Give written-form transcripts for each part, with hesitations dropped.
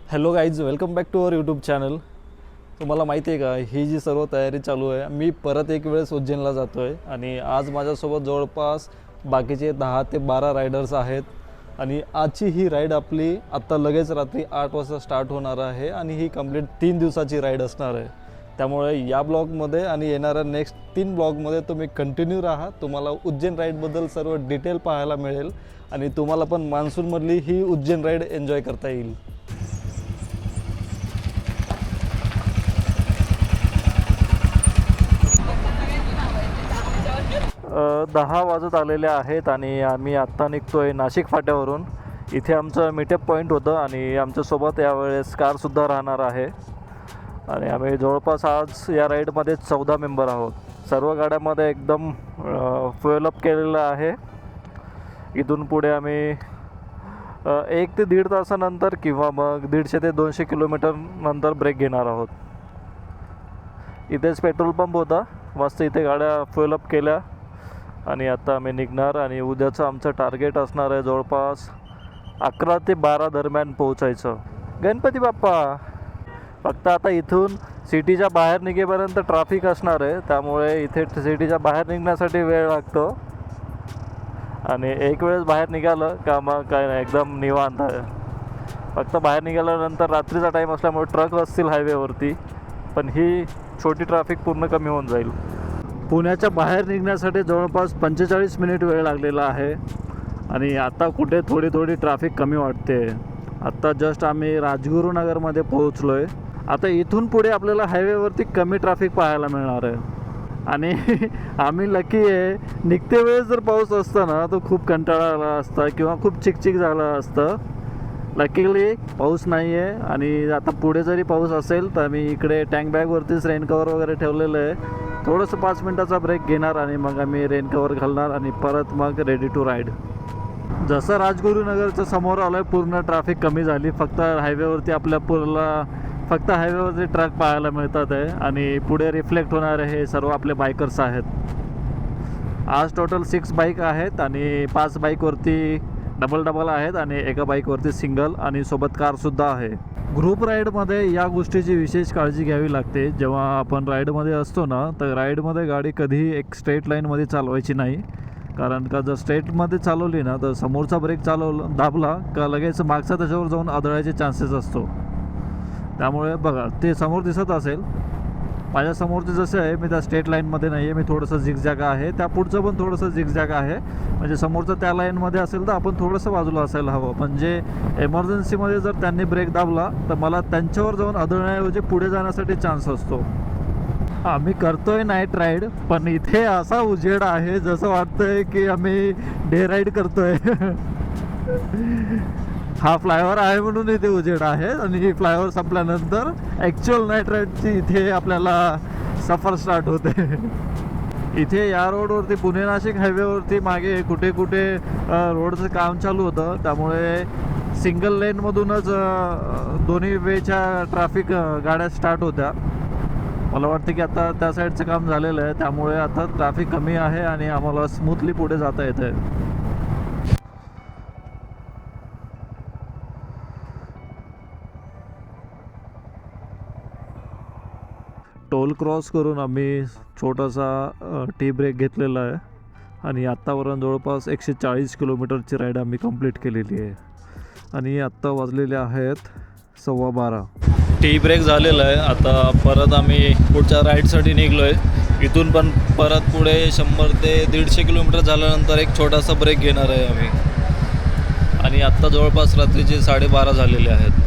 Hello guys, welcome back to our YouTube channel. तुम्हाला माहिती आहे का, ही जी सर्व तयारी चालू आहे, मी परत एक वेळेस उज्जैनला जातो आहे आणि आज माझ्यासोबत जवळपास बाकीचे 10 ते 12 रायडर्स आहेत. आणि आजची ही राईड आपली आत्ता लगेच रात्री 8 वाजता स्टार्ट होणार आहे आणि ही कंप्लीट 3 दिवसाची राईड असणार आहे. त्यामुळे या ब्लॉगमध्ये आणि येणाऱ्या नेक्स्ट 3 ब्लॉगमध्ये तुम्ही कंटिन्यू राहा. तुम्हाला उज्जैन राईडबद्दल सर्व डिटेल पाहायला मिळेल आणि तुम्हाला पण मान्सूनमधली ही उज्जैन राईड एन्जॉय करता येईल. 10 वाजत आलेले आहेत आणि आम्ही आत्ता निघतो आहे नाशिक फाट्यावरून. इथे आमचं मीटअप पॉईंट होतं आणि आमच्यासोबत यावेळेस कारसुद्धा राहणार आहे. आणि आम्ही जवळपास आज या राईडमध्ये 14 मेंबर आहोत. सर्व गाड्यामध्ये एकदम फ्युएलअप केलेलं आहे. इथून पुढे आम्ही 1 ते 1.5 तासानंतर किंवा मग 150 ते 200 किलोमीटर नंतर ब्रेक घेणार आहोत. इथेच पेट्रोल पंप होता, मस्त इथे गाड्या फ्युएलअप केल्या आणि आता आम्ही निघणार. आणि उद्याचं आमचं टार्गेट असणार आहे जवळपास 11 ते 12 दरम्यान पोहोचायचं. गणपती बाप्पा. फक्त आता इथून सिटीच्या बाहेर निघेपर्यंत ट्रॅफिक असणार आहे, त्यामुळे इथे सिटीच्या बाहेर निघण्यासाठी वेळ लागतो. आणि एक वेळेस बाहेर निघालं का मग काय नाही, एकदम निवांत आहे. फक्त बाहेर निघाल्यानंतर रात्रीचा टाईम असल्यामुळे ट्रक असतील हायवेवरती, पण ही छोटी ट्रॅफिक पूर्ण कमी होऊन जाईल. पुण्याच्या बाहेर निघण्यासाठी जवळपास 45 मिनिट वेळ लागलेला आहे आणि आता कुठे थोडी ट्रॅफिक कमी वाटते. आत्ता जस्ट आम्ही राजगुरुनगरमध्ये पोहोचलो आहे. आता इथून पुढे आपल्याला हायवेवरती कमी ट्रॅफिक पाहायला मिळणार आहे. आणि आम्ही लकी आहे, निघते वेळेस जर पाऊस असता ना तर खूप कंटाळा आला असता किंवा खूप चिकचिक झालं असतं. लकीली पाऊस नाही आहे. आणि आता पुढे जरी पाऊस असेल तर मी इकडे टँक बॅगवरतीच रेन कवर वगैरे ठेवलेलं आहे. थोडंसं 5 मिनटाचा ब्रेक घेणार आणि मग आम्ही रेन कवर घालणार आणि परत मग रेडी टू राईड. जसं राजगुरुनगरच्या समोर आलं आहे पूर्ण ट्रॅफिक कमी झाली. फक्त हायवेवरती ट्रक पाहायला मिळतात आहे आणि पुढे रिफ्लेक्ट होणारे हे सर्व आपले बायकर्स आहेत. आज टोटल 6 बाईक आहेत आणि 5 बाईकवरती डबल आहेत आणि एका बाईकवरती सिंगल आणि सोबत कारसुद्धा आहे. ग्रुप राईडमध्ये या गोष्टीची विशेष काळजी घ्यावी लागते. जेव्हा आपण राईडमध्ये असतो ना, तर राईडमध्ये गाडी कधीही एक स्ट्रेट लाईनमध्ये चालवायची नाही. कारण का जर स्ट्रेटमध्ये चालवली ना तर समोरचा ब्रेक दाबला का लगेच मागचा त्याच्यावर जाऊन आदळायचे चान्सेस असतो. त्यामुळे बघा, ते समोर दिसत असेल, माझ्या समोरचं जसं आहे मी त्या स्ट्रेट लाईनमध्ये नाही आहे, मी थोडंसं झिगझॅग आहे. त्या पुढचं पण थोडंसं झिगझॅग आहे. म्हणजे समोरचं त्या लाईनमध्ये असेल तर आपण थोडंसं बाजूला असायला हवं. म्हणजे एमर्जन्सीमध्ये जर त्यांनी ब्रेक दाबला तर मला त्यांच्यावर जाऊन आदळण्याऐवजी पुढे जाण्यासाठी चान्स असतो. आम्ही करतोय नाईट राईड, पण इथे असा उजेड आहे जसं वाटतंय की आम्ही डे राईड करतोय. हा फ्लायओव्हर आहे म्हणून इथे उजेड आहे आणि ही फ्लायओव्हर संपल्यानंतर ॲक्च्युअल नाईट राईडची इथे आपल्याला सफर स्टार्ट होते. इथे या रोडवरती पुणे नाशिक हायवेवरती मागे कुठे रोडचं काम चालू होतं, त्यामुळे सिंगल लेनमधूनच दोन्ही वेच्या ट्रॅफिक गाड्या स्टार्ट होत्या. मला वाटतं की आता त्या साईडचं काम झालेलं आहे, त्यामुळे आता ट्रॅफिक कमी आहे आणि आम्हाला स्मूथली पुढे जाता येतं आहे. टोल क्रॉस करून आम्ही छोटासा टी ब्रेक घेतलेला आहे आणि आत्तापर्यंत जवळपास 140 किलोमीटरची राईड आम्ही कंप्लीट केलेली आहे. आणि आत्ता वाजलेले आहेत 12:15. टी ब्रेक झालेला आहे. आता परत आम्ही पुढच्या राईडसाठी निघलो आहे. इथून पण परत पुढे 100 ते 150 किलोमीटर झाल्यानंतर एक छोटासा ब्रेक घेणार आहे आम्ही. आणि आत्ता जवळपास रात्रीचे 12:30 झालेले आहेत.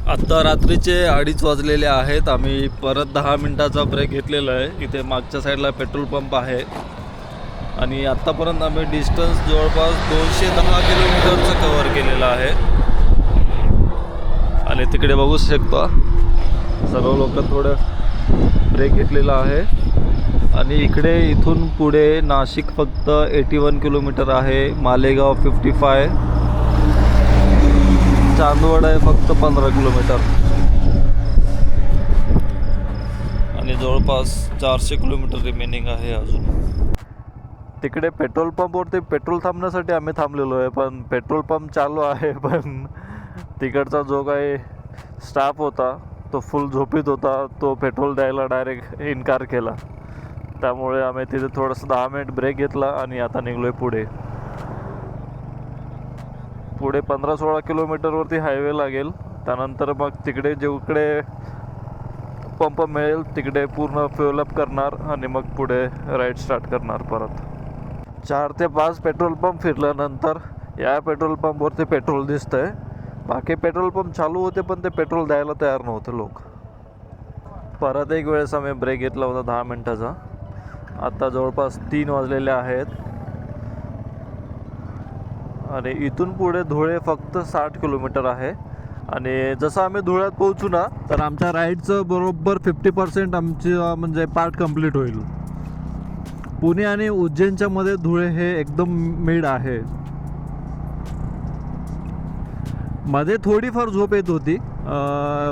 आत्ता रात्रीचे 2:30 वाजलेले आहेत. आम्ही परत 10 मिनटाचा ब्रेक घेतलेला आहे. इथे मागच्या साईडला पेट्रोल पंप आहे आणि आत्तापर्यंत आम्ही डिस्टन्स जवळपास 210 किलोमीटरचं कव्हर केलेलं आहे. आणि तिकडे बघू शकता सर्व लोक थोडं ब्रेक घेतलेला आहे. आणि इथून पुढे नाशिक फक्त 81 किलोमीटर आहे, मालेगाव 55, चांदवड आहे फक्त 15 किलोमीटर आणि जवळपास 400 किलोमीटर रिमेनिंग आहे अजून. तिकडे पेट्रोल पंपवरती पेट्रोल थांबण्यासाठी आम्ही थांबलेलो आहे, पण पेट्रोल पंप चालू आहे, पण तिकडचा जो काही स्टाफ होता तो फुल झोपीत होता, तो पेट्रोल द्यायला डायरेक्ट इन्कार केला. त्यामुळे आम्ही तिथे थोडंसं 10 मिनिट ब्रेक घेतला आणि आता निघलोय पुढे. 15-16 किलोमीटरवरती हायवे लागेल. त्यानंतर मग तिकडे जेवढे पंप मिळेल तिकडे पूर्ण फ्युअलअप करणार आणि मग पुढे राईड स्टार्ट करणार परत. 4 ते 5 पेट्रोल पंप फिरल्यानंतर या पेट्रोल पंपवरती पेट्रोल दिसतंय. बाकी पेट्रोल पंप चालू होते पण ते पेट्रोल द्यायला तयार नव्हते लोक. परत एक वेळेस आम्ही ब्रेक घेतला होता 10 मिनटाचा. आता जवळपास 3 वाजलेले आहेत आणि इथून पुढे धुळे फक्त 60 किलोमीटर आहे. आणि जसं आम्ही धुळ्यात पोहोचू ना तर आमच्या राईडचं बरोबर 50% आमची म्हणजे पार्ट कंप्लीट होईल. पुणे आणि उज्जैनच्या मध्ये धुळे हे एकदम मिड आहे. मध्ये थोडीफार झोप येत होती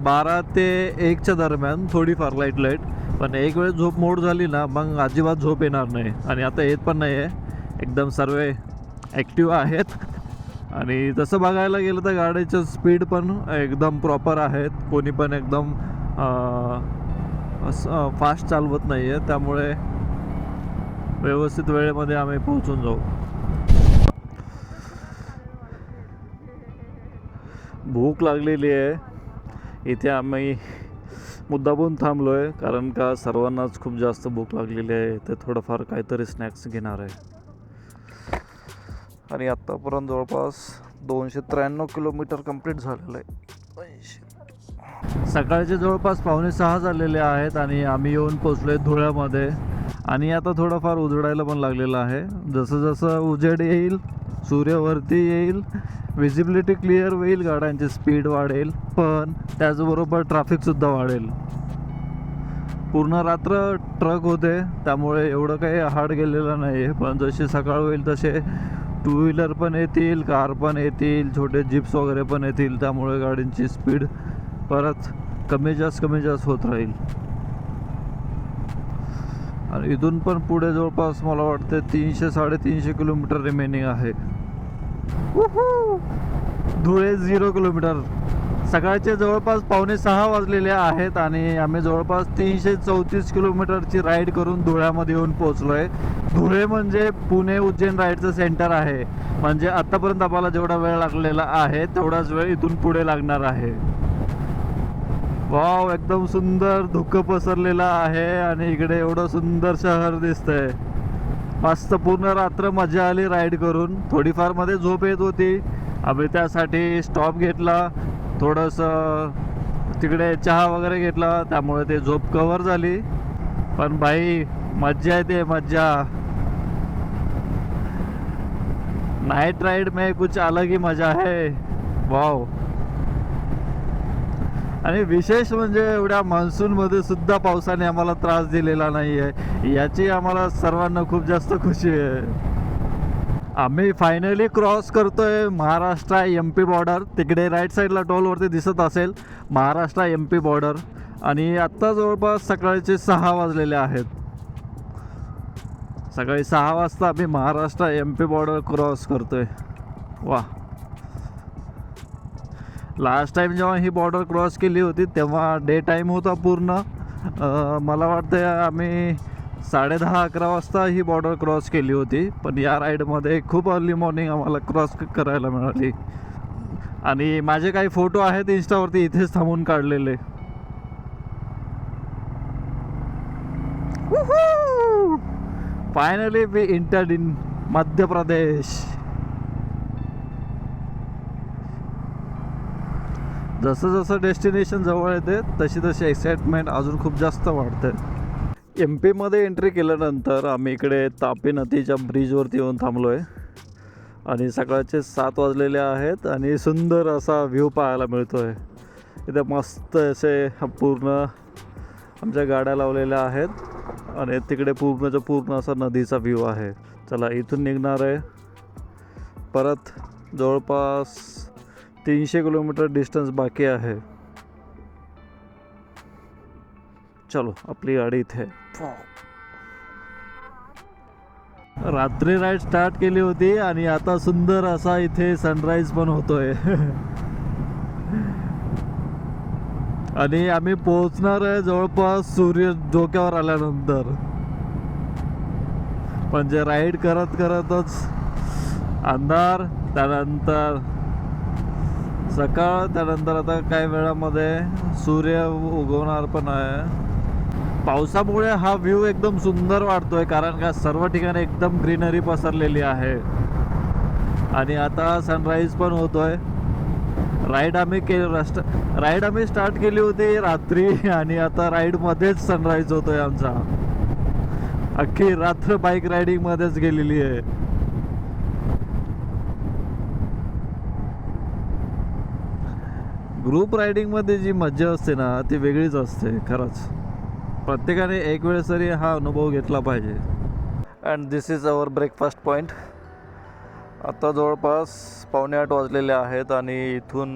12 ते 1च्या दरम्यान, थोडीफार लाईट. पण एक वेळ झोप मोड झाली ना मग अजिबात झोप येणार नाही. आणि आता येत पण नाही आहे, एकदम सर्व ॲक्टिव्ह आहेत. आणि तसं बघायला गेलं तर गाडीचं स्पीड पण एकदम प्रॉपर आहेत. कोणी पण एकदम फास्ट चालवत नाही आहे. त्यामुळे व्यवस्थित वेळेमध्ये आम्ही पोहोचून जाऊ. भूक लागलेली आहे. इथे आम्ही मुद्दामून थांबलो आहे कारण का सर्वांनाच खूप जास्त भूक लागलेली आहे. ते थोडंफार काहीतरी स्नॅक्स घेणार आहे. आणि आत्तापर्यंत जवळपास 293 किलोमीटर कंप्लीट झालेलं आहे. सकाळचे जवळपास 5:45 झालेले आहेत आणि आम्ही येऊन पोचलो आहे धुळ्यामध्ये. आणि आता थोडंफार उजडायला पण लागलेलं आहे. जसं जसं उजेड येईल, सूर्यवरती येईल, विजिबिलिटी क्लिअर होईल, गाड्यांची स्पीड वाढेल, पण त्याचबरोबर ट्रॅफिकसुद्धा वाढेल. पूर्ण रात्र ट्रक होते त्यामुळे एवढं काही हार्ड गेलेलं नाही आहे. पण जशी सकाळ होईल तसे 2 व्हीलर पण येतील, कार पण येतील, छोटे जीप्स वगैरे पण येतील. त्यामुळे गाडींची स्पीड परत कमी जास्त होत राहील. आणि इथून पण पुढे जवळपास मला वाटतं 300-350 किलोमीटर रिमेनिंग आहे. धुळे 0 किलोमीटर. सकाळचे जवळपास 5:45 वाजलेले आहेत आणि आम्ही जवळपास 334 किलोमीटरची राईड करून धुळ्यामध्ये येऊन पोहोचलो आहे. धुळे म्हणजे पुणे उज्जैन राईडचं सेंटर आहे. म्हणजे आत्तापर्यंत आम्हाला जेवढा वेळ लागलेला आहे तेवढाच वेळ इथून पुढे लागणार आहे. वाव, एकदम सुंदर धुकं पसरलेलं आहे आणि इकडे एवढं सुंदर शहर दिसतंय. मस्त पूर्ण रात्र मजा आली राईड करून. थोडीफार मध्ये झोप येत होती. आम्ही त्यासाठी स्टॉप घेतला, थोडंसं तिकडे चहा वगैरे घेतला, त्यामुळे ते झोप कव्हर झाली. पण भाई मज्जा येते, मज्जा. नाइट राइड में कुछ अलग ही मजा है. वाव. आणि विशेष म्हणजे एवढ्या मान्सूनमध्ये सुद्धा पावसाने आम्हाला त्रास दिलेला नाही आहे, याची आम्हाला सर्वांना खूप जास्त खुशी आहे. आम्ही फायनली क्रॉस करतोय महाराष्ट्र MP बॉर्डर. तिकडे राईट साईडला टोलवरती दिसत असेल महाराष्ट्र MP बॉर्डर. आणि आत्ता जवळपास सकाळचे 6 वाजलेले आहेत. सकाळी 6 वाजता आम्ही महाराष्ट्र MP बॉर्डर क्रॉस करतोय. वा. लास्ट टाइम जेव्हा ही बॉर्डर क्रॉस केली होती तेव्हा डे टाईम होता पूर्ण. मला वाटतं आम्ही 10:30-11 वाजता ही बॉर्डर क्रॉस केली होती. पण या राईडमध्ये खूप अर्ली मॉर्निंग आम्हाला क्रॉस करायला मिळाली. आणि माझे काही फोटो आहेत इंस्टावरती इथेच थांबून काढलेले. Finally we entered in Madhya Pradesh. जसं जसं डेस्टिनेशन जवळ येते तशी तशी एक्साइटमेंट अजून खूप जास्त वाढते. MP एंट्री केल्यानंतर आम्ही इकडे तापी नदीच्या ब्रिजवरती येऊन थांबलो आहे. आणि सकाळचे 7 वाजलेले आहेत आणि सुंदर असा व्ह्यू पाहायला मिळतो आहे. इथे मस्त असे पूर्ण आमच्या गाड्या लावलेल्या आहेत आणि तिकडे पूर्णच्या पूर्ण असा नदीचा व्ह्यू आहे. चला इथून निघणार आहे. परत जवळपास 300 किलोमीटर डिस्टन्स बाकी आहे. चलो आपली गाडी इथे. रात्री राईड स्टार्ट केली होती आणि आता सुंदर असा इथे सनराईज पण होतोय. आणि आम्ही पोहोचणार आहे जवळपास सूर्य डोक्यावर आल्यानंतर. म्हणजे राईड करत करतच अंधार, त्यानंतर सकाळ, त्यानंतर आता काही वेळामध्ये सूर्य उगवणार पण आहे. पावसामुळे हा व्ह्यू एकदम सुंदर वाटतोय, कारण का सर्व ठिकाणी एकदम ग्रीनरी पसरलेली आहे. आणि आता सनराईज पण होतोय. राईड आम्ही स्टार्ट केली होती रात्री, आणि आता राईडमध्येच सनराईज होतोय आमचा. अख्खी रात्र बाईक रायडिंगमध्येच गेलेली आहे. ग्रुप रायडिंगमध्ये जी मज्जा असते ना, ती वेगळीच असते खरंच. प्रत्येकाने एक वेळेस तरी हा अनुभव घेतला पाहिजे. And this is our breakfast point. आता जवळपास 7:45 वाजलेले आहेत आणि इथून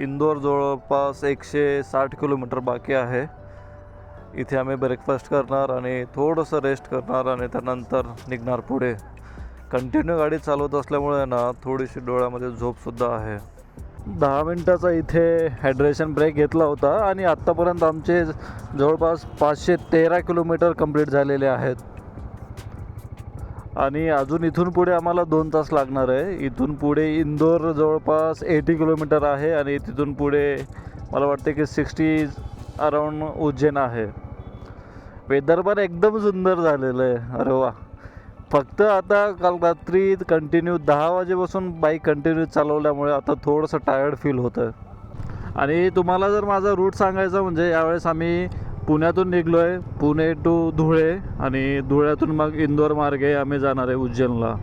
इंदोर जवळपास 160 किलोमीटर बाकी आहे. इथे आम्ही ब्रेकफास्ट करणार आणि थोडंसं रेस्ट करणार आणि त्यानंतर निघणार पुढे. कंटिन्यू गाडी चालवत असल्यामुळे ना थोडीशी डोळ्यामध्ये झोपसुद्धा आहे. 10 मिनटाचा इथे हायड्रेशन ब्रेक घेतला होता आणि आत्तापर्यंत आमचे जवळपास 513 किलोमीटर कंप्लीट झालेले आहेत. आणि अजून इथून पुढे आम्हाला 2 तास लागणार आहे. इथून पुढे इंदोर जवळपास 80 किलोमीटर आहे आणि तिथून पुढे मला वाटते की 60 अराउंड उज्जैन आहे. वेदर पण एकदम सुंदर झालेलं आहे. अरे वा. फक्त आता काल रात्री कंटिन्यू 10 वाजेपासून बाईक कंटिन्यू चालवल्यामुळे आता थोडंसं टायर्ड फील होतं. आणि तुम्हाला जर माझा रूट सांगायचा म्हणजे यावेळेस आम्ही पुण्यातून निघलो आहे, पुणे टू धुळे, आणि धुळ्यातून मग इंदोर मार्गे आम्ही जाणार आहे उज्जैनला.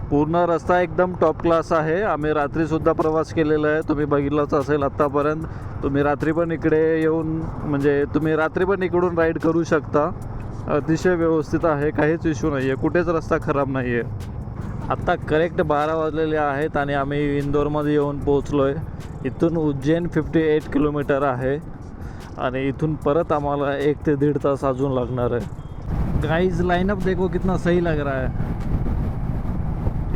पूर्ण रस्ता एकदम टॉप क्लास आहे. आम्ही रात्रीसुद्धा प्रवास केलेला आहे, तुम्ही बघितलंच असेल आत्तापर्यंत. तुम्ही रात्री पण इकडे येऊन म्हणजे तुम्ही रात्री पण इकडून राईड करू शकता. अतिशय व्यवस्थित आहे, काहीच इश्यू नाही आहे, कुठेच रस्ता खराब नाही आहे. आत्ता करेक्ट 12 वाजलेले आहेत आणि आम्ही इंदोरमध्ये येऊन पोचलो आहे. इथून उज्जैन 58 किलोमीटर आहे आणि इथून परत आम्हाला 1 ते 1.5 तास अजून लागणार आहे. गाइस लाइनअप देखो कितना सही लग रहा है.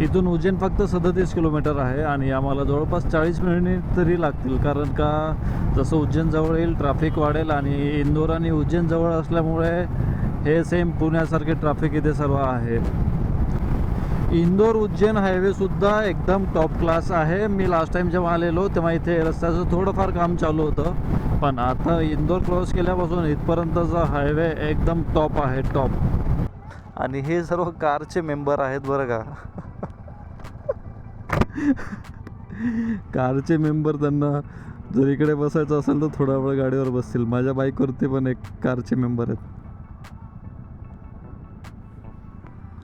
इथून उज्जैन फक्त 37 किलोमीटर आहे आणि आम्हाला जवळपास 40 मिनिट तरी लागतील, कारण का जसं उज्जैन जवळ येईल ट्रॅफिक वाढेल. आणि इंदोर आणि उज्जैन जवळ असल्यामुळे हे सेम पुण्यासारखे ट्रॅफिक इथे सर्व आहे. इंदोर उज्जैन हायवेसुद्धा एकदम टॉप क्लास आहे. मी लास्ट टाईम जेव्हा आलेलो तेव्हा इथे रस्त्याचं थोडंफार काम चालू होतं, पण आता इंदोर क्रॉस केल्यापासून इथपर्यंतचा हायवे एकदम टॉप आहे, टॉप. आणि हे सर्व कारचे मेंबर आहेत बरं का. कारचे मेंबर, त्यांना जर इकडे बसायचं असेल तर थोडा वेळ गाडीवर बसतील. माझ्या बाईकवरती पण एक कारचे मेंबर आहेत.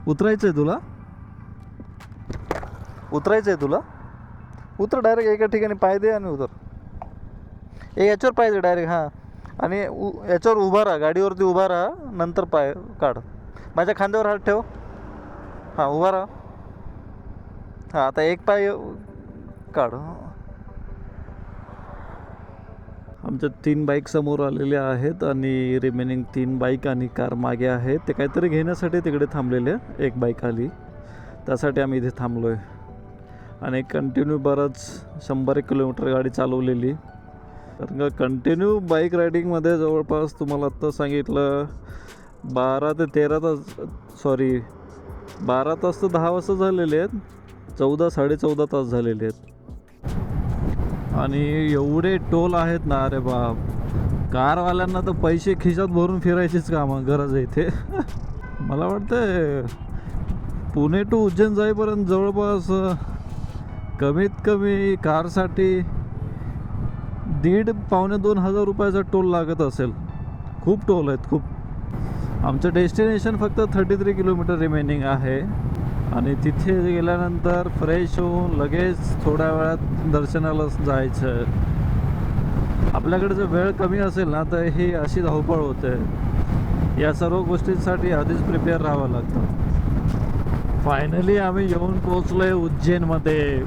उतरायचं आहे तुला? उतर डायरेक्ट एका ठिकाणी पाय दे आणि उतर. याच्यावर पाय दे डायरेक्ट. हां, आणि याच्यावर उभा राहा, गाडीवरती उभा राहा, नंतर पाय काढ. माझ्या खांद्यावर हात ठेव. हां, उभा राहा. हां, आता एक पाय काढ. आमच्या 3 बाईक समोर आलेल्या आहेत आणि रिमेनिंग 3 बाईक आणि कार मागे आहेत. ते काहीतरी घेण्यासाठी तिकडे थांबलेले. एक बाईक आली, त्यासाठी आम्ही इथे थांबलो आहे. आणि कंटिन्यू बरंच 100 किलोमीटर गाडी चालवलेली. कारण का कंटिन्यू बाईक रायडिंगमध्ये जवळपास तुम्हाला आत्ता सांगितलं 12 ते 13 तास, 12 तास तर 10 वाजता झालेले आहेत, 14-14.5 तास झालेले आहेत. आणि एवढे टोल आहेत ना, अरे बाप. कारवाल्यांना तर पैसे खिशात भरून फिरायचीच कामं गरज आहे इथे. मला वाटतं पुणे टू उज्जैन जाईपर्यंत जवळपास कमीत कमी कारसाठी 1,500-2,500 हजार रुपयाचा टोल लागत असेल. खूप टोल आहेत, खूप. आमचं डेस्टिनेशन फक्त 33 किलोमीटर रिमेनिंग आहे आणि तिथे गेल्यानंतर फ्रेश होऊन लगेच थोड्या वेळात दर्शनाला जायचं. आपल्याकडे जर वेळ कमी असेल ना तर ही अशी धावपळ होते. या सर्व गोष्टींसाठी आधीच प्रिपेअर राहावं लागतं. फायनली आम्ही येऊन पोहोचलो आहे उज्जैनमध्ये.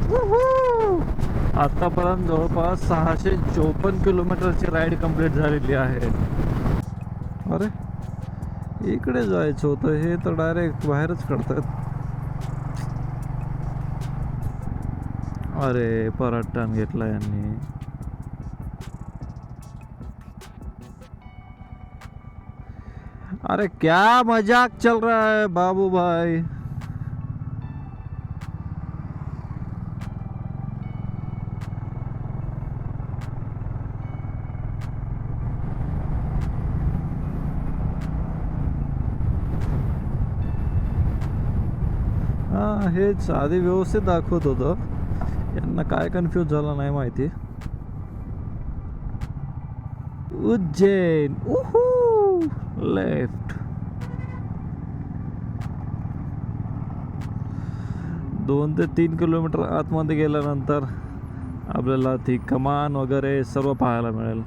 आत्तापर्यंत जवळपास 654 किलोमीटरची राईड कंप्लीट झालेली आहे. अरे इकडे जायचं होतं, हे तर डायरेक्ट बाहेरच काढतात. अरे परत टर्न घेतला यांनी. अरे क्या मजाक चल रहा है बाबू भाई। हा हेच आधी व्यवस्थित दाखवत होतं, यांना काय कन्फ्यूज झालं नाही माहिती. उज्जैन उहू लेफ्ट. 2 ते 3 किलोमीटर आतमध्ये गेल्यानंतर आपल्याला ती कमान वगैरे सर्व पाहायला मिळेल.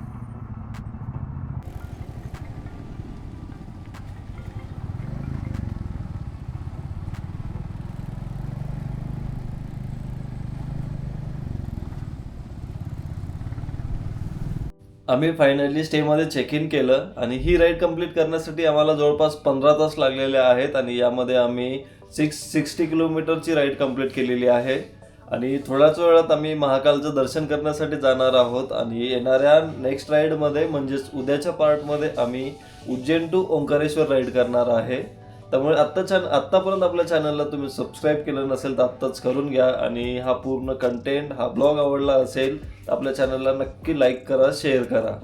आम्ही फायनली स्टेमध्ये चेक इन केलं आणि ही राईड कंप्लीट करण्यासाठी आम्हाला जवळपास 15 तास लागलेले आहेत आणि यामध्ये आम्ही 660 किलोमीटरची राईड कंप्लीट केलेली आहे. आणि थोड्याच वेळात आम्ही महाकालचं दर्शन करण्यासाठी जाणार आहोत आणि येणाऱ्या नेक्स्ट राईडमध्ये म्हणजेच उद्याच्या पार्टमध्ये आम्ही उज्जैन टू ओंकारेश्वर राईड करणार आहे. त्यामुळे आत्तापर्यंत आपल्या चॅनलला तुम्ही सबस्क्राईब केलं नसेल तर आत्ताच करून घ्या आणि हा पूर्ण कंटेंट हा ब्लॉग आवडला असेल तर आपल्या चॅनलला नक्की लाईक करा, शेअर करा.